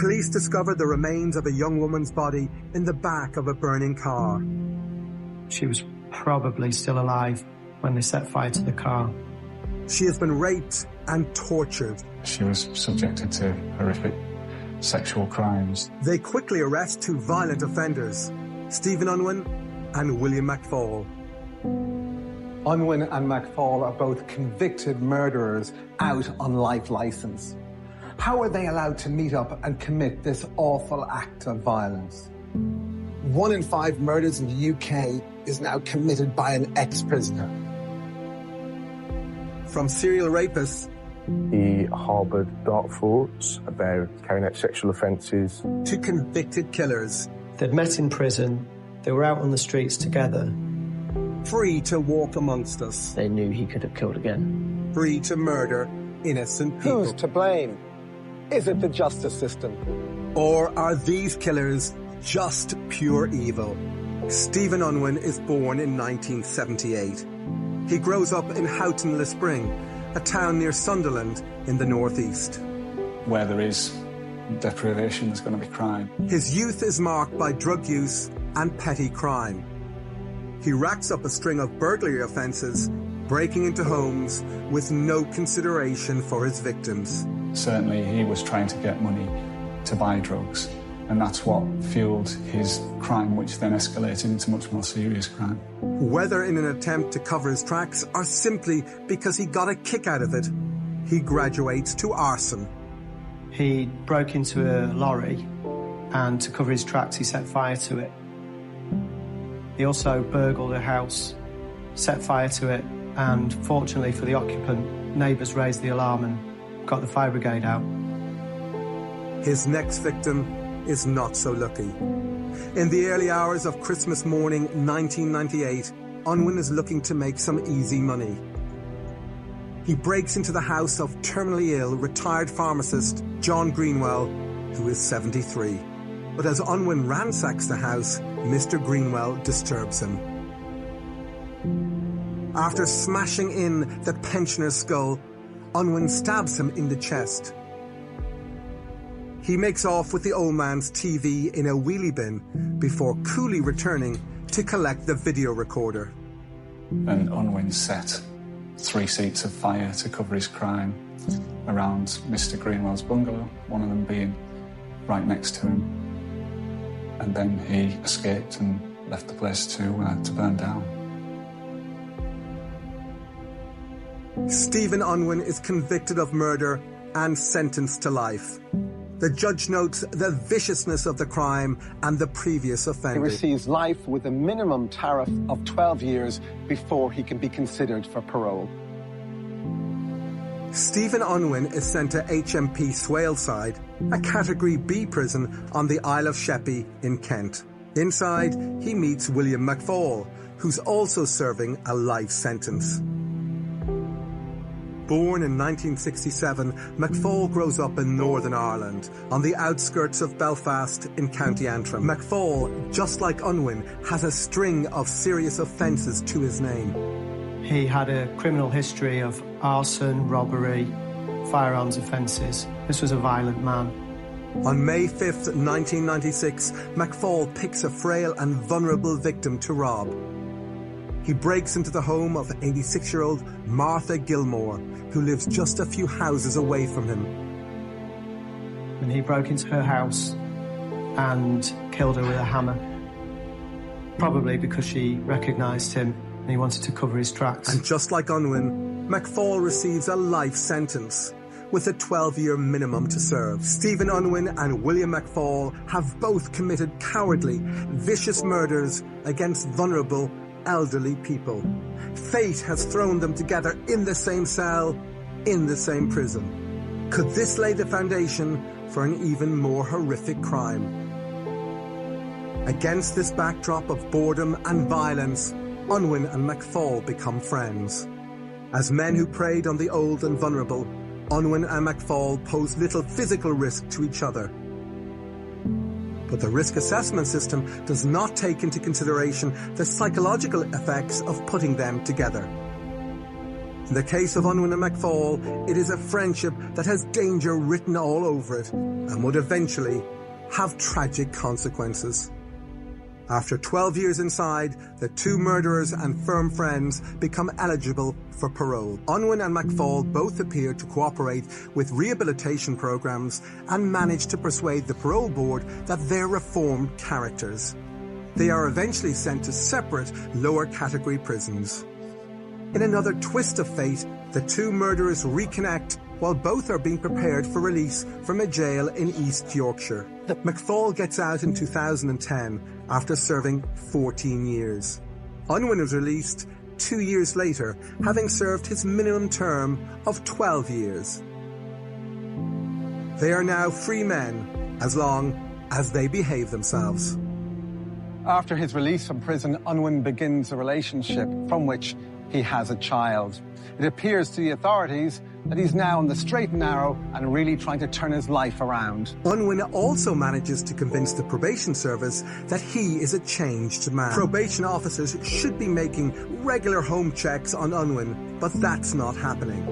Police discovered the remains of a young woman's body in the back of a burning car. She was probably still alive when they set fire to the car. She has been raped and tortured. She was subjected to horrific sexual crimes. They quickly arrest two violent offenders, Stephen Unwin and William McFall. Unwin and McFall are both convicted murderers out on life licence. How are they allowed to meet up and commit this awful act of violence? 1 in 5 murders in the UK is now committed by an ex-prisoner. From serial rapists, he harboured dark thoughts about carrying out sexual offences, to convicted killers. They'd met in prison, they were out on the streets together. Free to walk amongst us. They knew he could have killed again. Free to murder innocent people. Who's to blame? Is it the justice system? Or are these killers just pure evil? Stephen Unwin is born in 1978. He grows up in Houghton-le-Spring, a town near Sunderland in the northeast. Where there is deprivation, there's going to be crime. His youth is marked by drug use and petty crime. He racks up a string of burglary offences, breaking into homes with no consideration for his victims. Certainly he was trying to get money to buy drugs, and that's what fueled his crime, which then escalated into much more serious crime. Whether in an attempt to cover his tracks or simply because he got a kick out of it, he graduates to arson. He broke into a lorry, and to cover his tracks he set fire to it. He also burgled a house, set fire to it, and fortunately for the occupant, neighbours raised the alarm and got the fire brigade out. His next victim is not so lucky. In the early hours of Christmas morning 1998, Unwin is looking to make some easy money. He breaks into the house of terminally ill retired pharmacist John Greenwell, who is 73. But as Unwin ransacks the house, Mr. Greenwell disturbs him. After smashing in the pensioner's skull, Unwin stabs him in the chest. He makes off with the old man's TV in a wheelie bin before coolly returning to collect the video recorder. And Unwin set 3 seats of fire to cover his crime around Mr. Greenwell's bungalow, one of them being right next to him. And then he escaped and left the place to burn down. Stephen Unwin is convicted of murder and sentenced to life. The judge notes the viciousness of the crime and the previous offender. He receives life with a minimum tariff of 12 years before he can be considered for parole. Stephen Unwin is sent to HMP Swaleside, a Category B prison on the Isle of Sheppey in Kent. Inside, he meets William McFall, who's also serving a life sentence. Born in 1967, McFall grows up in Northern Ireland, on the outskirts of Belfast in County Antrim. McFall, just like Unwin, has a string of serious offences to his name. He had a criminal history of arson, robbery, firearms offences. This was a violent man. On May 5th, 1996, McFall picks a frail and vulnerable victim to rob. He breaks into the home of 86-year-old Martha Gilmore, who lives just a few houses away from him. And he broke into her house and killed her with a hammer, probably because she recognised him and he wanted to cover his tracks. And just like Unwin, McFall receives a life sentence with a 12-year minimum to serve. Stephen Unwin and William McFall have both committed cowardly, vicious murders against vulnerable, elderly people. Fate has thrown them together in the same cell, in the same prison. Could this lay the foundation for an even more horrific crime? Against this backdrop of boredom and violence, Unwin and McFall become friends. As men who preyed on the old and vulnerable, Unwin and McFall pose little physical risk to each other. But the risk assessment system does not take into consideration the psychological effects of putting them together. In the case of Unwin and McFall, it is a friendship that has danger written all over it and would eventually have tragic consequences. After 12 years inside, the two murderers and firm friends become eligible for parole. Unwin and McFall both appear to cooperate with rehabilitation programs and manage to persuade the parole board that they're reformed characters. They are eventually sent to separate, lower category prisons. In another twist of fate, the two murderers reconnect while both are being prepared for release from a jail in East Yorkshire. McFall gets out in 2010 after serving 14 years. Unwin was released 2 years later, having served his minimum term of 12 years. They are now free men, as long as they behave themselves. After his release from prison, Unwin begins a relationship from which he has a child. It appears to the authorities that he's now on the straight and narrow and really trying to turn his life around. Unwin also manages to convince the probation service that he is a changed man. Probation officers should be making regular home checks on Unwin, but that's not happening.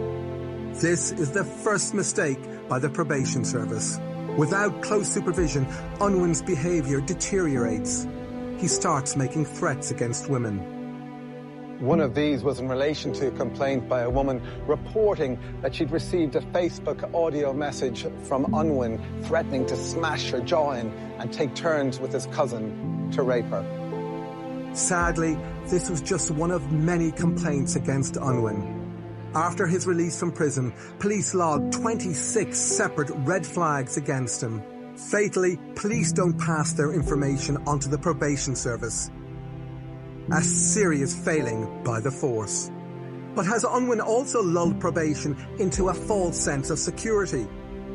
This is the first mistake by the probation service. Without close supervision, Unwin's behavior deteriorates. He starts making threats against women. One of these was in relation to a complaint by a woman reporting that she'd received a Facebook audio message from Unwin threatening to smash her jaw in and take turns with his cousin to rape her. Sadly, this was just one of many complaints against Unwin. After his release from prison, police logged 26 separate red flags against him. Fatally, police don't pass their information onto the probation service. A serious failing by the force. But has Unwin also lulled probation into a false sense of security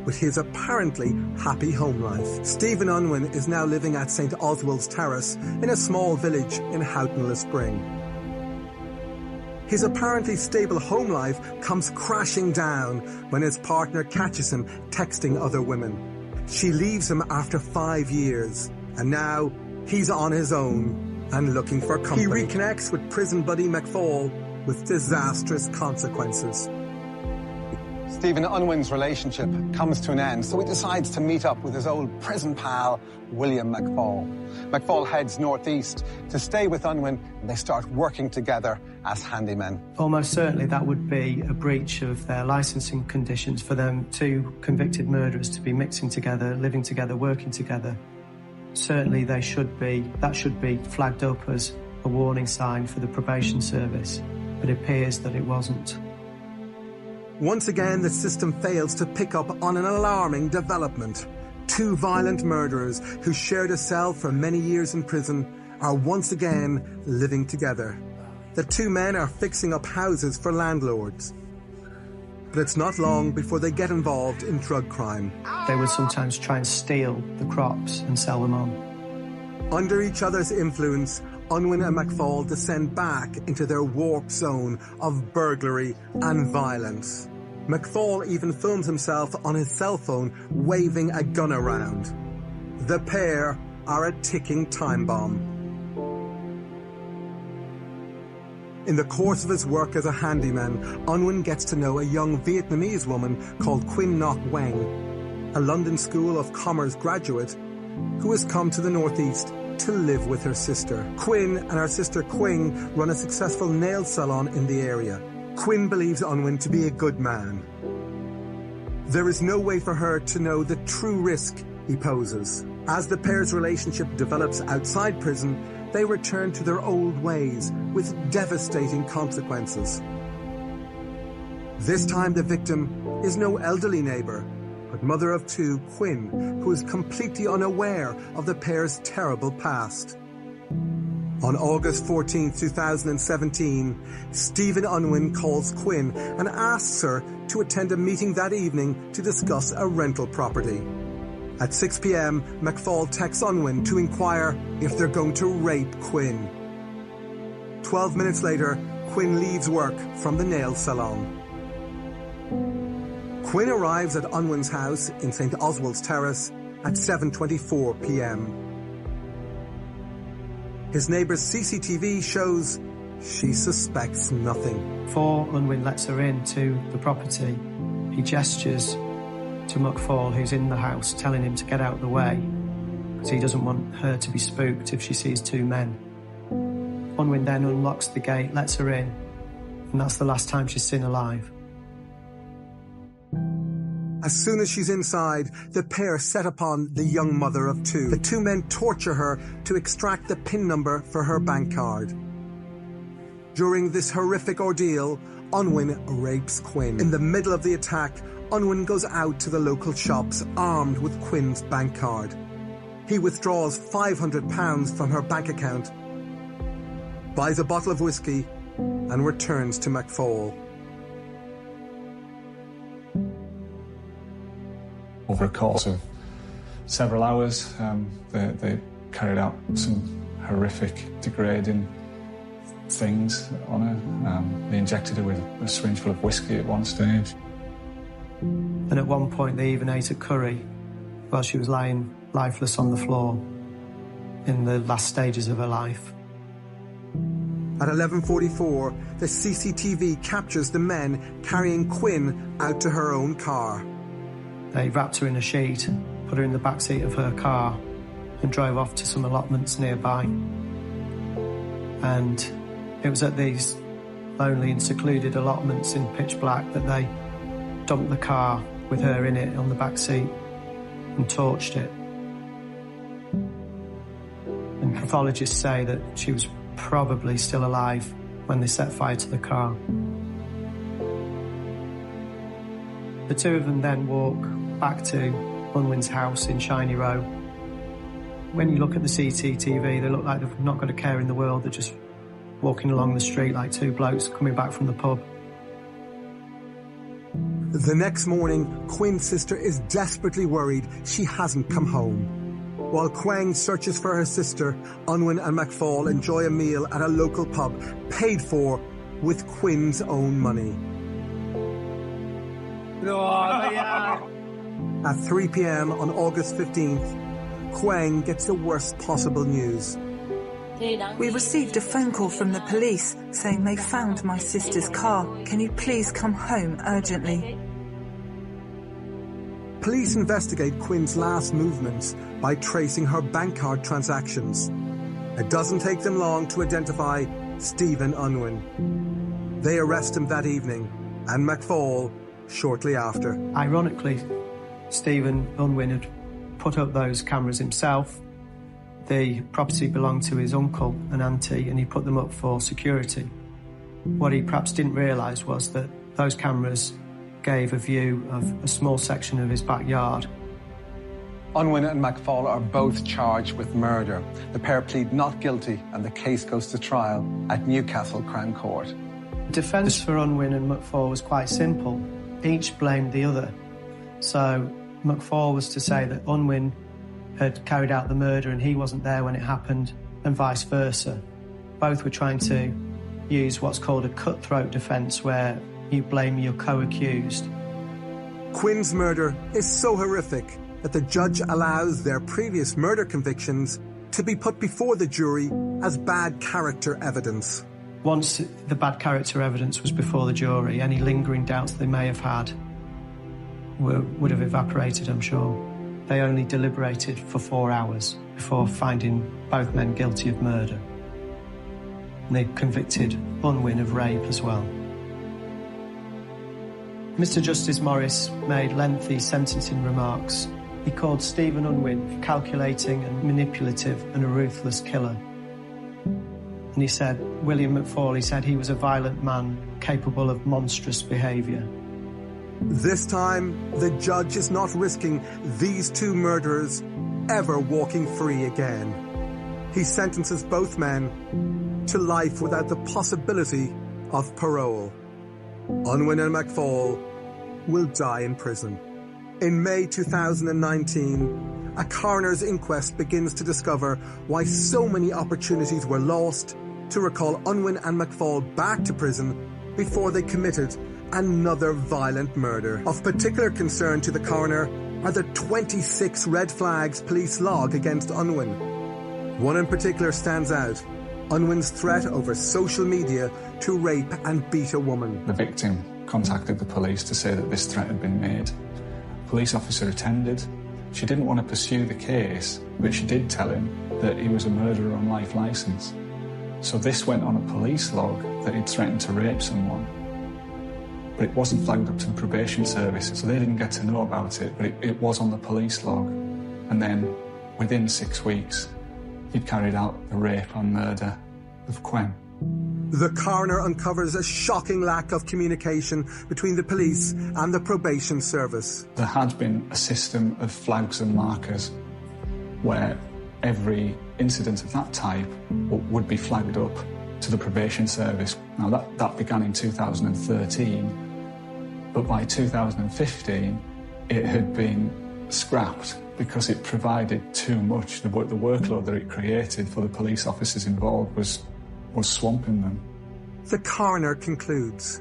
with his apparently happy home life? Stephen Unwin is now living at St. Oswald's Terrace in a small village in Houghton-le-Spring. His apparently stable home life comes crashing down when his partner catches him texting other women. She leaves him after 5 years, and now he's on his own and looking for company. He reconnects with prison buddy McFall with disastrous consequences. Stephen Unwin's relationship comes to an end, so he decides to meet up with his old prison pal, William McFall. McFall heads northeast to stay with Unwin, and they start working together as handymen. Almost certainly that would be a breach of their licensing conditions for them two convicted murderers to be mixing together, living together, working together. Certainly that should be flagged up as a warning sign for the probation service, but it appears that it wasn't. Once again, the system fails to pick up on an alarming development. Two violent murderers who shared a cell for many years in prison are once again living together. The two men are fixing up houses for landlords. But it's not long before they get involved in drug crime. They would sometimes try and steal the crops and sell them on. Under each other's influence, Unwin and McFall descend back into their warped zone of burglary and violence. McFall even films himself on his cell phone waving a gun around. The pair are a ticking time bomb. In the course of his work as a handyman, Unwin gets to know a young Vietnamese woman called Ngoc Nguyen, a London School of Commerce graduate who has come to the northeast to live with her sister. Quinn and her sister Quing run a successful nail salon in the area. Quinn believes Unwin to be a good man. There is no way for her to know the true risk he poses. As the pair's relationship develops outside prison, they return to their old ways with devastating consequences. This time the victim is no elderly neighbour, but mother of two, Quinn, who is completely unaware of the pair's terrible past. On August 14, 2017, Stephen Unwin calls Quinn and asks her to attend a meeting that evening to discuss a rental property. At 6 p.m, McFall texts Unwin to inquire if they're going to rape Quinn. 12 minutes later, Quinn leaves work from the nail salon. Quinn arrives at Unwin's house in St. Oswald's Terrace at 7:24 p.m. His neighbour's CCTV shows She suspects nothing. Before Unwin lets her into the property, he gestures to McFall, who's in the house, telling him to get out of the way, because he doesn't want her to be spooked if she sees two men. Unwin then unlocks the gate, lets her in, and that's the last time she's seen alive. As soon as she's inside, the pair set upon the young mother of two. The two men torture her to extract the PIN number for her bank card. During this horrific ordeal, Unwin rapes Quinn. In the middle of the attack, Unwin goes out to the local shops armed with Quinn's bank card. He withdraws £500 from her bank account, buys a bottle of whiskey, and returns to McFall. Over a course of several hours, they carried out some horrific, degrading things on her. They injected her with a syringe full of whiskey at one stage. And at one point they even ate a curry while she was lying lifeless on the floor in the last stages of her life. At 11:44, the CCTV captures the men carrying Quinn out to her own car. They wrapped her in a sheet, put her in the backseat of her car and drove off to some allotments nearby. And it was at these lonely and secluded allotments in pitch black that they dumped the car with her in it on the backseat and torched it. And pathologists say that she was probably still alive when they set fire to the car. The two of them then walk back to Unwin's house in Shiny Row. When you look at the CCTV, they look like they've not got a care in the world. They're just walking along the street like two blokes coming back from the pub. The next morning, Quinn's sister is desperately worried she hasn't come home. While Quang searches for her sister, Unwin and McFall enjoy a meal at a local pub, paid for with Quinn's own money. At 3 p.m. on August 15th, Quang gets the worst possible news. We received a phone call from the police saying they found my sister's car. Can you please come home urgently? Police investigate Quinn's last movements by tracing her bank card transactions. It doesn't take them long to identify Stephen Unwin. They arrest him that evening, and McFall shortly after. Ironically, Stephen Unwin had put up those cameras himself. The property belonged to his uncle and auntie, and he put them up for security. What he perhaps didn't realise was that those cameras gave a view of a small section of his backyard. Unwin and McFall are both charged with murder. The pair plead not guilty, and the case goes to trial at Newcastle Crown Court. The defence for Unwin and McFall was quite simple. Each blamed the other. So McFall was to say that Unwin had carried out the murder and he wasn't there when it happened, and vice versa. Both were trying to use what's called a cutthroat defence, where you blame your co-accused. Quinn's murder is so horrific that the judge allows their previous murder convictions to be put before the jury as bad character evidence. Once the bad character evidence was before the jury, any lingering doubts they may have had would have evaporated, I'm sure. They only deliberated for 4 hours before finding both men guilty of murder. And they convicted Unwin of rape as well. Mr. Justice Morris made lengthy sentencing remarks. He called Stephen Unwin calculating and manipulative and a ruthless killer. And he said, William McFall, he said he was a violent man capable of monstrous behaviour. This time, the judge is not risking these two murderers ever walking free again. He sentences both men to life without the possibility of parole. Unwin and McFall will die in prison. In May 2019, a coroner's inquest begins to discover why so many opportunities were lost to recall Unwin and McFall back to prison before they committed another violent murder. Of particular concern to the coroner are the 26 red flags police log against Unwin. One in particular stands out. Unwin's threat over social media to rape and beat a woman. The victim contacted the police to say that this threat had been made. A police officer attended. She didn't want to pursue the case, but she did tell him that he was a murderer on life licence. So this went on a police log that he'd threatened to rape someone. But it wasn't flagged up to the probation service, so they didn't get to know about it, but it was on the police log. And then, within 6 weeks, he'd carried out the rape and murder of Nguyen. The coroner uncovers a shocking lack of communication between the police and the probation service. There had been a system of flags and markers where every incident of that type would be flagged up to the probation service. Now that began in 2013, but by 2015 it had been scrapped because it provided too much. The workload that it created for the police officers involved was swamping them. The coroner concludes,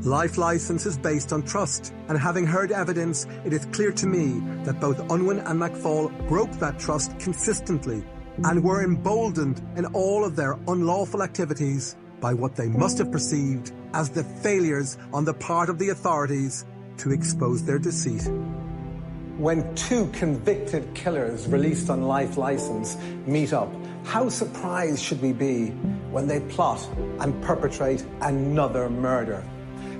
life licence is based on trust, and having heard evidence, it is clear to me that both Unwin and McFall broke that trust consistently and were emboldened in all of their unlawful activities by what they must have perceived as the failures on the part of the authorities to expose their deceit. When two convicted killers released on life licence meet up, how surprised should we be when they plot and perpetrate another murder?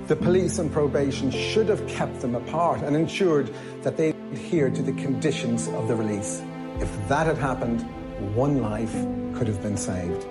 The police and probation should have kept them apart and ensured that they adhered to the conditions of the release. If that had happened, one life could have been saved.